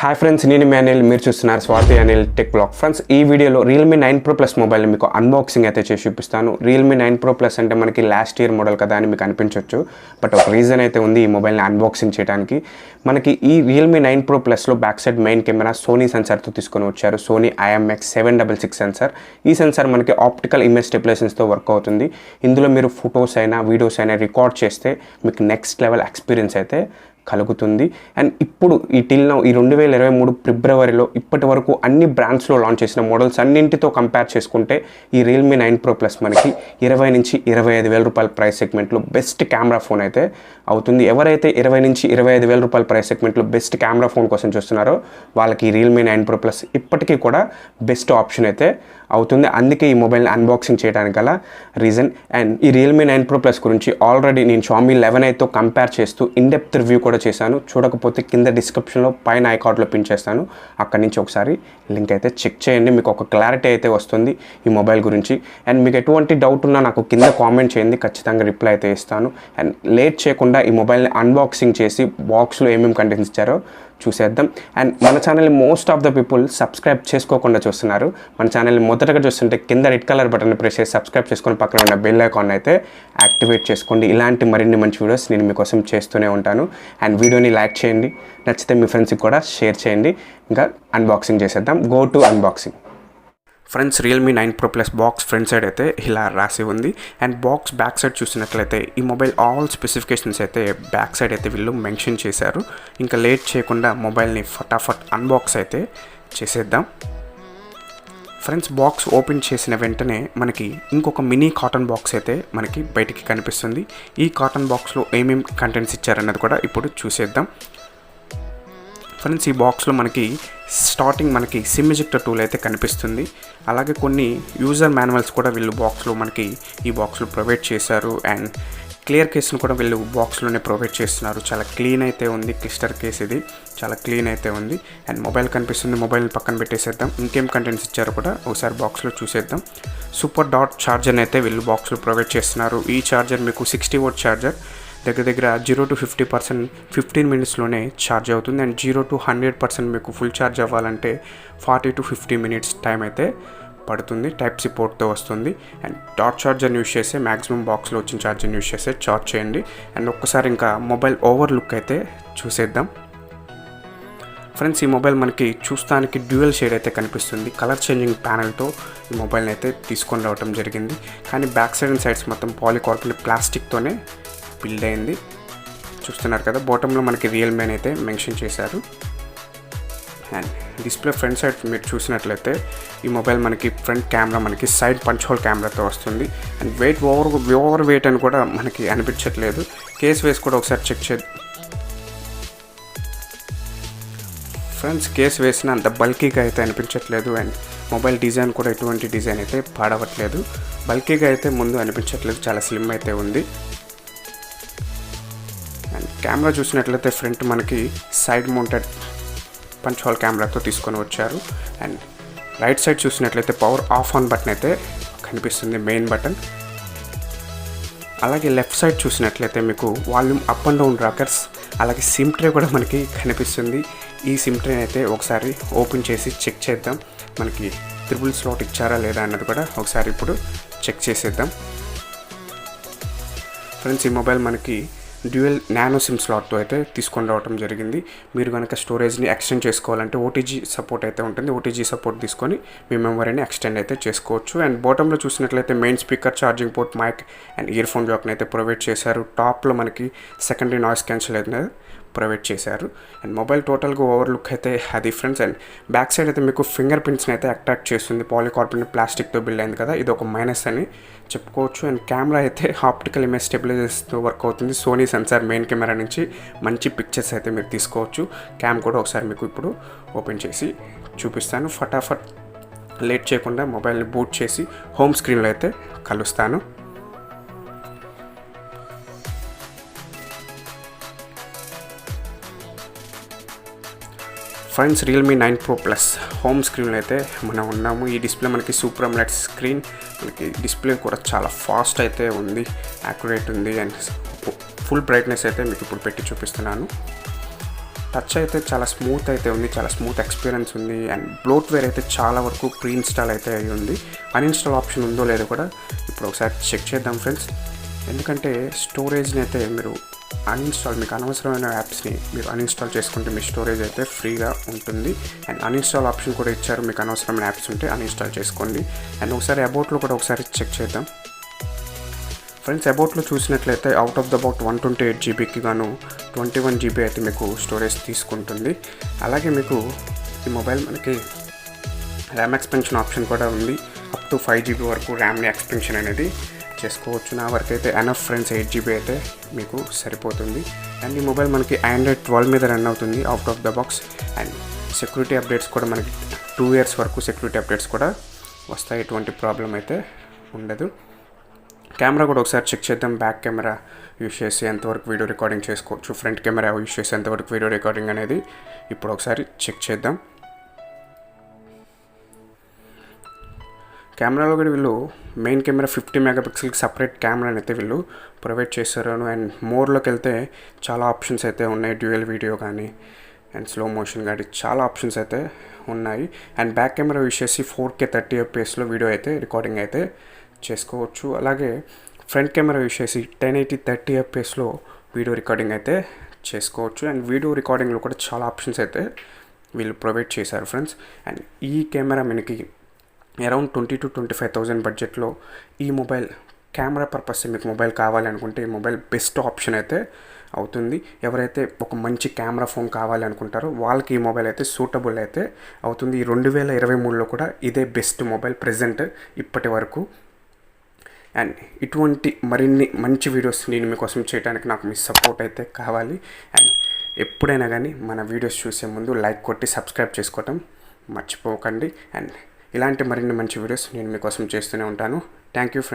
Hi friends, నేను మీ అనిల్. మీరు చూస్తున్నారు Swathi Anil tech blog. Friends, ఈ వీడియోలో రియల్మీ 9 Pro Plus మొబైల్ మీకు అన్బాక్సింగ్ అయితే చేసి చూపిస్తాను. రియల్మీ 9 Pro Plus అంటే మనకి లాస్ట్ ఇయర్ మోడల్ కదా అని మీకు అనిపించవచ్చు. బట్ ఒక రీజన్ అయితే ఉంది ఈ మొబైల్ని అన్బాక్సింగ్ చేయడానికి. మనకి ఈ రియల్మీ 9 Pro Plusలో back side main camera Sony సెన్సార్తో తీసుకొని వచ్చారు. Sony IMX766 sensor. ఈ సెన్సార్ మనకి ఆప్టికల్ ఇమేజ్ స్టెబిలైజేషన్స్తో వర్క్ అవుతుంది. ఇందులో మీరు ఫొటోస్ అయినా వీడియోస్ అయినా రికార్డ్ చేస్తే మీకు నెక్స్ట్ లెవెల్ ఎక్స్పీరియన్స్ అయితే కలుగుతుంది. అండ్ ఇప్పుడు ఈ టిల్ నౌ ఈ 2023 ఫిబ్రవరిలో ఇప్పటి వరకు అన్ని బ్రాండ్స్లో లాంచ్ చేసిన మోడల్స్ అన్నింటితో కంపేర్ చేసుకుంటే ఈ రియల్మీ 9 Pro Plus మనకి 20 నుంచి 25 వేల రూపాయల ప్రైస్ సెగ్మెంట్లో బెస్ట్ కెమెరా ఫోన్ అయితే అవుతుంది. ఎవరైతే 20 నుంచి 25 వేల రూపాయల ప్రైస్ సెగ్మెంట్లో బెస్ట్ కెమెరా ఫోన్ కోసం చూస్తున్నారో వాళ్ళకి ఈ రియల్మీ 9 Pro Plus ఇప్పటికీ కూడా బెస్ట్ ఆప్షన్ అయితే అవుతుంది. అందుకే ఈ మొబైల్ని అన్బాక్సింగ్ చేయడానికి గల రీజన్. అండ్ ఈ రియల్మీ 9 Pro Plus గురించి ఆల్రెడీ నేను Xiaomi 11 అయితే కంపేర్ చేస్తూ ఇన్డెప్త్ రివ్యూ కూడా చేశాను. చూడకపోతే కింద డిస్క్రిప్షన్లో పైన ఐకార్డ్లో పిన్ చేస్తాను. అక్కడి నుంచి ఒకసారి లింక్ అయితే చెక్ చేయండి. మీకు ఒక క్లారిటీ అయితే వస్తుంది ఈ మొబైల్ గురించి. అండ్ మీకు ఎటువంటి డౌట్ ఉన్నా నాకు కింద కామెంట్ చేయండి, ఖచ్చితంగా రిప్లై అయితే ఇస్తాను. అండ్ లేట్ చేయకుండా ఈ మొబైల్ని అన్బాక్సింగ్ చేసి బాక్స్లో ఏమేమి కంటెంట్స్ ఇచ్చారో చూసేద్దాం. అండ్ మన ఛానల్ని most of the people subscribe చేసుకోకుండా చూస్తున్నారు. మన ఛానల్ని మొదటగా చూస్తుంటే కింద రెడ్ కలర్ బటన్ ప్రెస్ చేసి సబ్స్క్రైబ్ చేసుకొని పక్కన ఉన్న బెల్ ఐకాన్ అయితే యాక్టివేట్ చేసుకోండి. ఇలాంటి మరిన్ని మంచి వీడియోస్ నేను మీకోసం చేస్తూనే ఉంటాను. అండ్ వీడియోని లైక్ చేయండి, నచ్చితే మీ ఫ్రెండ్స్కి కూడా షేర్ చేయండి. ఇంకా అన్బాక్సింగ్ చేసేద్దాం. Go to unboxing. Friends, Realme 9 Pro Plus box front side అయితే ఇలా రాసి ఉంది. అండ్ బాక్స్ బ్యాక్ సైడ్ చూసినట్లయితే ఈ మొబైల్ ఆల్ స్పెసిఫికేషన్స్ అయితే బ్యాక్ సైడ్ అయితే వీళ్ళు మెన్షన్ చేశారు. ఇంకా లేట్ చేయకుండా మొబైల్ని ఫటాఫట్ అన్బాక్స్ అయితే చేసేద్దాం. ఫ్రెండ్స్, బాక్స్ ఓపెన్ చేసిన వెంటనే మనకి ఇంకొక మినీ కాటన్ బాక్స్ అయితే మనకి బయటికి కనిపిస్తుంది. ఈ కాటన్ బాక్స్లో ఏమేమి కంటెంట్స్ ఇచ్చారన్నది కూడా ఇప్పుడు చూసేద్దాం. ఫ్రెండ్స్, ఈ బాక్స్లో మనకి స్టార్టింగ్ మనకి సిమ్ ఎజెక్టర్ టూల్ అయితే కనిపిస్తుంది. అలాగే కొన్ని యూజర్ మాన్యువల్స్ కూడా వీళ్ళు బాక్స్లో మనకి ఈ బాక్స్లో ప్రొవైడ్ చేశారు. అండ్ క్లియర్ కేసును కూడా వీళ్ళు బాక్స్లోనే ప్రొవైడ్ చేస్తున్నారు. చాలా క్లీన్ అయితే ఉంది. క్లిస్టర్ కేస్ ఇది చాలా క్లీన్ అయితే ఉంది. అండ్ మొబైల్ కనిపిస్తుంది. మొబైల్ పక్కన పెట్టేసేద్దాం. ఇంకేం కంటెంట్స్ ఇచ్చారో కూడా ఒకసారి బాక్స్లో చూసేద్దాం. సూపర్ డాట్ ఛార్జర్ని అయితే వీళ్ళు బాక్స్లో ప్రొవైడ్ చేస్తున్నారు. ఈ ఛార్జర్ మీకు 60 వాట్ ఛార్జర్. దగ్గర 0 to 50% 15 మినిట్స్లోనే ఛార్జ్ అవుతుంది. అండ్ 0 to 100% మీకు ఫుల్ ఛార్జ్ అవ్వాలంటే 40 to 50 మినిట్స్ టైం అయితే పడుతుంది. టైప్ సి పోర్ట్తో వస్తుంది. అండ్ డాట్ ఛార్జర్ని యూస్ చేస్తే మ్యాక్సిమం బాక్స్లో వచ్చిన ఛార్జర్ని యూస్ చేస్తే ఛార్జ్ చేయండి. అండ్ ఒక్కసారి ఇంకా మొబైల్ ఓవర్ లుక్ అయితే చూసేద్దాం. ఫ్రెండ్స్, ఈ మొబైల్ మనకి చూస్తానికి డ్యూయల్ షేడ్ అయితే కనిపిస్తుంది. కలర్ చేంజింగ్ ప్యానెల్తో ఈ మొబైల్ని అయితే తీసుకొని రావడం జరిగింది. కానీ బ్యాక్ సైడ్ అండ్ సైడ్స్ మొత్తం పాలికార్బోనేట్ ప్లాస్టిక్తోనే బిల్డ్ అయింది. చూస్తున్నారు కదా, బాటంలో మనకి రియల్మీ అయితే మెన్షన్ చేశారు. అండ్ డిస్ప్లే ఫ్రంట్ సైడ్ మీరు చూసినట్లయితే ఈ మొబైల్ మనకి ఫ్రంట్ కెమెరా మనకి సైడ్ పంచ్ హోల్ కెమెరాతో వస్తుంది. అండ్ వెయిట్ ఓవర్ వెయిట్ అని కూడా మనకి అనిపించట్లేదు. కేస్ వేసి కూడా ఒకసారి చెక్ చేద్దాం. ఫ్రెండ్స్, కేస్ వేసిన అంత బల్కీగా అయితే అనిపించట్లేదు. అండ్ మొబైల్ డిజైన్ కూడా ఎటువంటి డిజైన్ అయితే పాడవట్లేదు. బల్కీగా అయితే ముందు అనిపించట్లేదు. చాలా స్లిమ్ అయితే ఉంది. అండ్ కెమెరా చూసినట్లయితే ఫ్రంట్ మనకి సైడ్ మౌంటెడ్ పంచ్ హోల్ కెమెరాతో తీసుకొని వచ్చారు. అండ్ రైట్ సైడ్ చూసినట్లయితే పవర్ ఆఫ్ ఆన్ బటన్ అయితే కనిపిస్తుంది, మెయిన్ బటన్. అలాగే లెఫ్ట్ సైడ్ చూసినట్లయితే మీకు volume up and down rockers, అలాగే సిమ్ ట్రే కూడా మనకి కనిపిస్తుంది. ఈ సిమ్ ట్రే అయితే ఒకసారి ఓపెన్ చేసి చెక్ చేద్దాం. మనకి ట్రిపుల్ స్లాట్ ఇచ్చారా లేదా అన్నది కూడా ఒకసారి ఇప్పుడు చెక్ చేసేద్దాం. ఫ్రెండ్స్, ఈ మొబైల్ మనకి డ్యూయల్ నానో సిమ్ స్లాట్తో అయితే తీసుకొని రావడం జరిగింది. మీరు కనుక స్టోరేజ్ని ఎక్స్టెండ్ చేసుకోవాలంటే ఓటీజీ సపోర్ట్ అయితే ఉంటుంది. ఓటీజీ సపోర్ట్ తీసుకొని మీ మెమరీని ఎక్స్టెండ్ అయితే చేసుకోవచ్చు. అండ్ బాటంలో చూసినట్లయితే main speaker, charging port, mic and ear phone జాక్ని అయితే ప్రొవైడ్ చేశారు. టాప్లో మనకి సెకండరీ నాయిస్ క్యాన్సిల్ అయితే ప్రొవైడ్ చేశారు. అండ్ మొబైల్ టోటల్గా ఓవర్ లుక్ అయితే అది ఫ్రెండ్స్. అండ్ బ్యాక్ సైడ్ అయితే మీకు ఫింగర్ ప్రింట్స్ని అయితే అట్రాక్ట్ చేస్తుంది. పాలికార్బోనేట్ ప్లాస్టిక్తో బిల్డ్ అయింది కదా, ఇది ఒక మైనస్ అని చెప్పుకోవచ్చు. అండ్ కెమెరా అయితే ఆప్టికల్ ఇమేజ్ స్టెబిలైజర్స్తో వర్క్ అవుతుంది. సోనీ సెన్సార్ మెయిన్ కెమెరా నుంచి మంచి పిక్చర్స్ అయితే మీరు తీసుకోవచ్చు. క్యామ్ కూడా ఒకసారి మీకు ఇప్పుడు ఓపెన్ చేసి చూపిస్తాను. ఫటాఫట్ లేట్ చేయకుండా మొబైల్ని బూట్ చేసి హోమ్ స్క్రీన్లో అయితే కలుస్తాను. Friends, Realme 9 Pro Plus home స్క్రీన్లో అయితే మనం ఉన్నాము. ఈ డిస్ప్లే మనకి సూపర్ అమ్లెడ్ స్క్రీన్. మనకి డిస్ప్లే కూడా చాలా ఫాస్ట్ అయితే ఉంది, యాక్యురేట్ ఉంది. అండ్ ఫుల్ బ్రైట్నెస్ అయితే మీకు ఇప్పుడు పెట్టి చూపిస్తున్నాను. టచ్ అయితే చాలా స్మూత్ అయితే ఉంది, చాలా స్మూత్ ఎక్స్పీరియన్స్ ఉంది. అండ్ బ్లోట్వేర్ అయితే చాలా వరకు ప్రీ ఇన్స్టాల్ అయితే అయ్యి ఉంది. అన్ఇన్స్టాల్ ఆప్షన్ ఉందో లేదో కూడా ఇప్పుడు ఒకసారి చెక్ చేద్దాం ఫ్రెండ్స్. ఎందుకంటే స్టోరేజ్ని అయితే మీరు మీకు అనవసరమైన యాప్స్ని మీరు అన్ఇన్స్టాల్ చేసుకుంటే మీ స్టోరేజ్ అయితే ఫ్రీగా ఉంటుంది. అండ్ అన్ఇన్స్టాల్ ఆప్షన్ కూడా ఇచ్చారు, మీకు అనవసరమైన యాప్స్ ఉంటే అన్ఇన్స్టాల్ చేసుకోండి. అండ్ ఒకసారి అబౌట్లో కూడా ఒకసారి చెక్ చేద్దాం ఫ్రెండ్స్. అబౌట్లో చూసినట్లయితే అవుట్ ఆఫ్ ద అబౌట్ 128 జీబీకి గాను 21 జీబీ అయితే మీకు స్టోరేజ్ తీసుకుంటుంది. అలాగే మీకు ఈ మొబైల్ మనకి ర్యామ్ ఎక్స్పెన్షన్ ఆప్షన్ కూడా ఉంది. అప్ టు 5 జీబీ వరకు ర్యామ్ని ఎక్స్పెన్షన్ అనేది చేసుకోవచ్చు. నా వరకు అయితే ఎనఫ్ ఫ్రెండ్స్, 8 జీబీ అయితే మీకు సరిపోతుంది. అండ్ ఈ మొబైల్ మనకి Android 12 మీద రన్ అవుతుంది out of the box. And security updates కూడా మనకి 2 ఇయర్స్ వరకు సెక్యూరిటీ అప్డేట్స్ కూడా వస్తాయి, ఎటువంటి ప్రాబ్లం అయితే ఉండదు. కెమెరా కూడా ఒకసారి చెక్ చేద్దాం. బ్యాక్ కెమెరా యూస్ చేసి ఎంతవరకు వీడియో రికార్డింగ్ చేసుకోవచ్చు, ఫ్రంట్ కెమెరా యూస్ చేసి ఎంతవరకు వీడియో రికార్డింగ్ అనేది ఇప్పుడు ఒకసారి చెక్ చేద్దాం. కెమెరాలో కూడా వీళ్ళు మెయిన్ కెమెరా 50 మెగాపిక్సెల్కి సపరేట్ కెమెరాని అయితే వీళ్ళు ప్రొవైడ్ చేస్తారు. అండ్ మోర్లోకి వెళ్తే చాలా ఆప్షన్స్ అయితే ఉన్నాయి, డ్యూయల్ వీడియో కానీ అండ్ స్లో మోషన్ కానీ చాలా ఆప్షన్స్ అయితే ఉన్నాయి. అండ్ బ్యాక్ కెమెరా యూస్ చేసి 4K 30 FPS వీడియో అయితే రికార్డింగ్ అయితే చేసుకోవచ్చు. అలాగే ఫ్రంట్ కెమెరా యూస్ చేసి 1080 30 FPS వీడియో రికార్డింగ్ అయితే చేసుకోవచ్చు. అండ్ వీడియో రికార్డింగ్లో కూడా చాలా ఆప్షన్స్ అయితే వీళ్ళు ప్రొవైడ్ చేశారు ఫ్రెండ్స్. అండ్ ఈ కెమెరా మనకి అరౌండ్ 20,000 to 25,000 బడ్జెట్లో ఈ మొబైల్ కెమెరా పర్పస్ మీకు మొబైల్ కావాలి అనుకుంటే ఈ మొబైల్ బెస్ట్ ఆప్షన్ అయితే అవుతుంది. ఎవరైతే ఒక మంచి కెమెరా ఫోన్ కావాలి అనుకుంటారో వాళ్ళకి ఈ మొబైల్ అయితే సూటబుల్ అయితే అవుతుంది. ఈ 2023లో కూడా ఇదే బెస్ట్ మొబైల్ ప్రజెంట్ ఇప్పటి వరకు. అండ్ ఇటువంటి మరిన్ని మంచి వీడియోస్ నేను మీకోసం చేయడానికి నాకు మీ సపోర్ట్ అయితే కావాలి. అండ్ ఎప్పుడైనా కానీ మన వీడియోస్ చూసే ముందు లైక్ కొట్టి సబ్స్క్రైబ్ చేసుకోవటం మర్చిపోకండి. అండ్ ఇలాంటి మరిన్ని మంచి వీడియోస్ నేను మీకోసం చేస్తూనే ఉంటాను. Thank you friends.